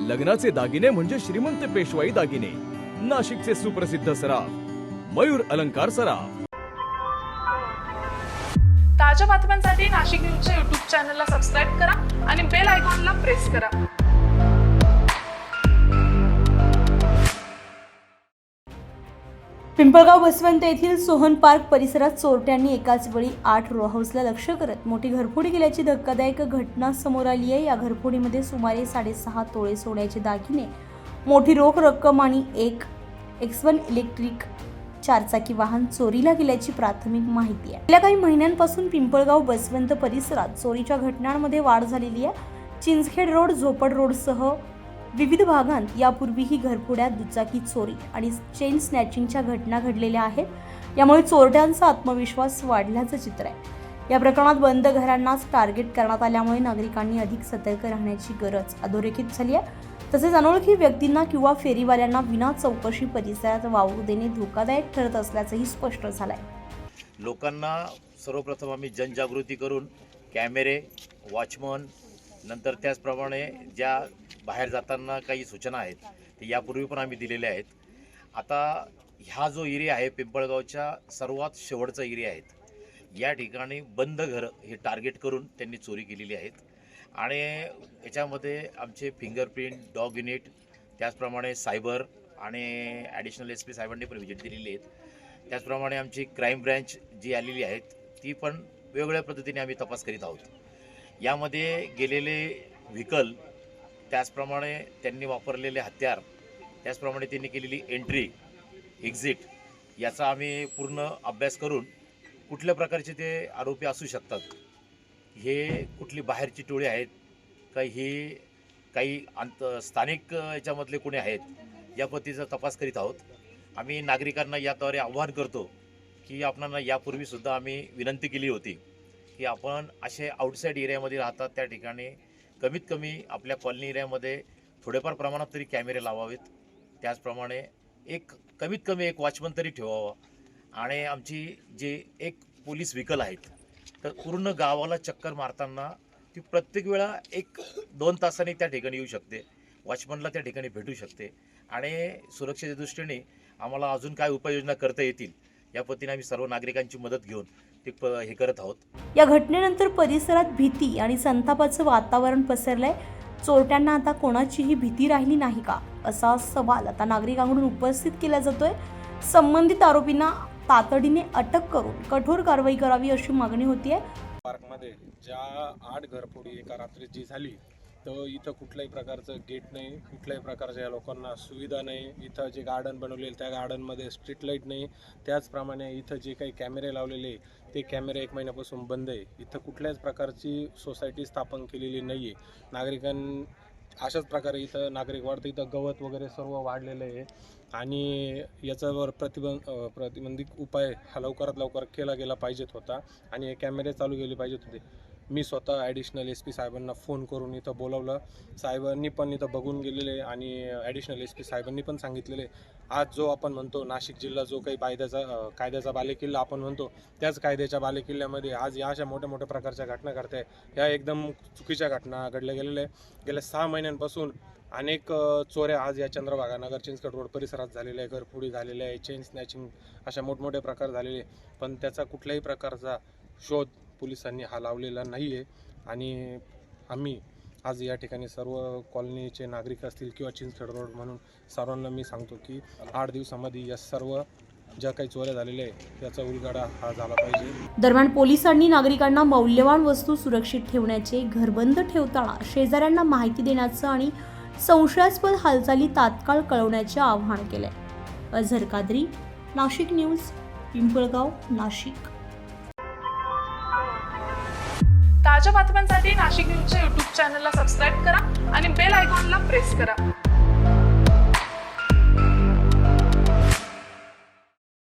लग्नाचे दागिने म्हणजे श्रीमंत पेशवाई दागिने, नाशिकचे सुप्रसिद्ध सराफ मयूर अलंकार सराफ। ताज्या बातम्यांसाठी नाशिक न्यूजच्या YouTube चॅनलला सबस्क्राईब करा आणि बेल आयकॉनला प्रेस करा। पिंपळगाव बसवंत येथील सोहन पार्क परिसरात चोरट्यांनी एकाच वेळी 8 रो हाऊसला लक्ष्य करत मोठी घरफोडी केल्याची धक्कादायक घटना समोर आली आहे। या घरफोडीमध्ये सुमारे 6.5 तोळे सोन्याचे दागिने, मोठी रोख रक्कम आणि एक X1 इलेक्ट्रिक 4चाकी वाहन चोरीला गेल्याची प्राथमिक माहिती आहे। गेल्या काही महिन्यांपासून पिंपळगाव बसवंत परिसरात चोरीच्या घटनांमध्ये वाढ झालेली आहे। चिंचखेड रोड, झोपड रोडसह विविध भागांत यापूर्वीही घरफोड्या, दुचाकी चोरी आणि चेन स्नॅचिंगच्या घटना घडलेल्या आहेत। यामुळे चोरट्यांचा आत्मविश्वास वाढल्याचं चित्र आहे। या प्रकरणात बंद घरांनाच टार्गेट करण्यात आल्यामुळे नागरिकांनी अधिक सतर्क राहण्याची गरज अधोरेखित झाली आहे। तसेच अनोळखी व्यक्तींना किंवा फेरीवाल्यांना विना चौकशी परिसरात वावरू देणे धोकादायक ठरत असल्याचंही स्पष्ट झालं आहे। लोकांना सर्वप्रथम आम्ही जनजागृती करून कॅमेरे, वॉचमन, नंतर त्याचप्रमाणे ज्या बाहेर जाताना काही सूचना आहेत ते यापूर्वी पण आम्ही दिलेल्या आहेत। आता ह्या जो एरिया आहे पिंपळगावच्या सर्वात शेवटचा एरिया आहे। या ठिकाणी बंद घरं हे टार्गेट करून त्यांनी चोरी केलेली आहेत आणि याच्यामध्ये आमचे फिंगरप्रिंट, डॉग युनिट, त्याचप्रमाणे सायबर आणि ॲडिशनल SP साहेबांनी पण व्हिजिट दिलेली आहेत। त्याचप्रमाणे आमची क्राईम ब्रँच जी आलेली आहेत ती पण वेगवेगळ्या पद्धतीने आम्ही तपास करीत आहोत। यामध्ये गेलेले व्हेकल, त्याचप्रमाणे त्यांनी वापरलेले हत्यार, त्याचप्रमाणे त्यांनी केलेली एंट्री एक्झिट याचा आम्ही पूर्ण अभ्यास करून कुठल्या प्रकारचे ते आरोपी असू शकतात, हे कुठली बाहेरची टोळी आहेत का, हे काही स्थानिक याच्यामधले कोणी आहेत, या पद्धतीचा तपास करीत आहोत। आम्ही नागरिकांना याद्वारे आवाहन करतो की आपणांना यापूर्वीसुद्धा आम्ही विनंती केली होती की आपण असे आउटसाईड एरियामध्ये राहतात त्या ठिकाणी कमीत कमी आपल्या कॉलनी एरियामध्ये थोडेफार प्रमाणात तरी कॅमेरे लावावेत। त्याचप्रमाणे कमीत कमी एक वॉचमन तरी ठेवावा आणि आमची जे एक पोलीस व्हेकल आहेत तर पूर्ण गावाला चक्कर मारताना ती प्रत्येक वेळा 1-2 तासांनी त्या ठिकाणी येऊ शकते, वॉचमनला त्या ठिकाणी भेटू शकते आणि सुरक्षेच्या दृष्टीने आम्हाला अजून काय उपाययोजना करता येतील या पद्धतीने आम्ही सर्व नागरिकांची मदत घेऊन हे करत आहोत। या घटनेनंतर परिसरात भीती आणि संतापाचं वातावरण पसरलंय। चोरट्यांना आता कोणाचीही भीती राहिली नाही का, असा सवाल आता नागरिकांकडून उपस्थित केला जातोय। संबंधित आरोपींना तातडीने अटक करून कठोर कारवाई करावी अशी मागणी होतीये। पार्कमध्ये ज्या 8 घरफोडी एका रात्रीत जी झाली, तर इथं कुठल्याही प्रकारचं गेट नाही, कुठल्याही प्रकारच्या या लोकांना सुविधा नाही। इथं जे गार्डन बनवलेलं त्या गार्डनमध्ये स्ट्रीट लाईट नाही। त्याचप्रमाणे इथं जे काही कॅमेरे लावलेले ते कॅमेरे 1 महिन्यापासून बंद आहे। इथं कुठल्याच प्रकारची सोसायटी स्थापन केलेली नाही आहे। नागरिकांनी अशाच प्रकारे इथं नागरिक वाढतं, इथं गवत वगैरे सर्व वाढलेलं आहे आणि याच्यावर प्रतिबंधित उपाय हा लवकरात लवकर केला गेला पाहिजेत होता आणि हे कॅमेरे चालू केले पाहिजेत होते। मी स्वतः ॲडिशनल SP साहेबांना फोन करून इथं बोलावलं, साहेबांनी पण इथं बघून गेलेले आणि ॲडिशनल SP साहेबांनी पण सांगितलेले आज जो आपण म्हणतो नाशिक जिल्हा जो काही कायद्याचा बालेकिल्ला आपण म्हणतो, त्याच कायद्याच्या बालेकिल्ल्यामध्ये आज या अशा मोठ्या मोठ्या प्रकारच्या घटना घडत आहे। ह्या एकदम चुकीच्या घटना घडल्या गेलेल्या आहे। गेल्या 6 महिन्यांपासून अनेक चोऱ्या आज या चंद्रभागा नगर चिंचखेड रोड परिसरात झालेल्या आहे, घरफोडी झालेल्या आहे, चेन स्नॅचिंग अशा मोठमोठे प्रकार झालेले, पण त्याचा कुठल्याही प्रकारचा शोध पोलिसांनी हा लावलेला नाही आहे। आणि आम्ही आज या ठिकाणी सर्व कॉलनीचे नागरिक असतील किंवा चिंचखेड रोड म्हणून सर्वांना मी सांगतो की 8 दिवसामध्ये या सर्व ज्या काही चोऱ्या झालेल्या आहे त्याचा उलगडा हा झाला पाहिजे। दरम्यान पोलिसांनी नागरिकांना मौल्यवान वस्तू सुरक्षित ठेवण्याचे, घरबंद ठेवताना शेजाऱ्यांना माहिती देण्याचं आणि संशयास्पद हालचाली तात्काळ कळवण्याचे आवाहन केले। अझर कादरी, नाशिक न्यूज, पिंपळगाव, नाशिक। ताज्या बातम्यांसाठी नाशिक न्यूजच्या YouTube चॅनलला सबस्क्राईब करा आणि बेल आयकॉनला प्रेस करा।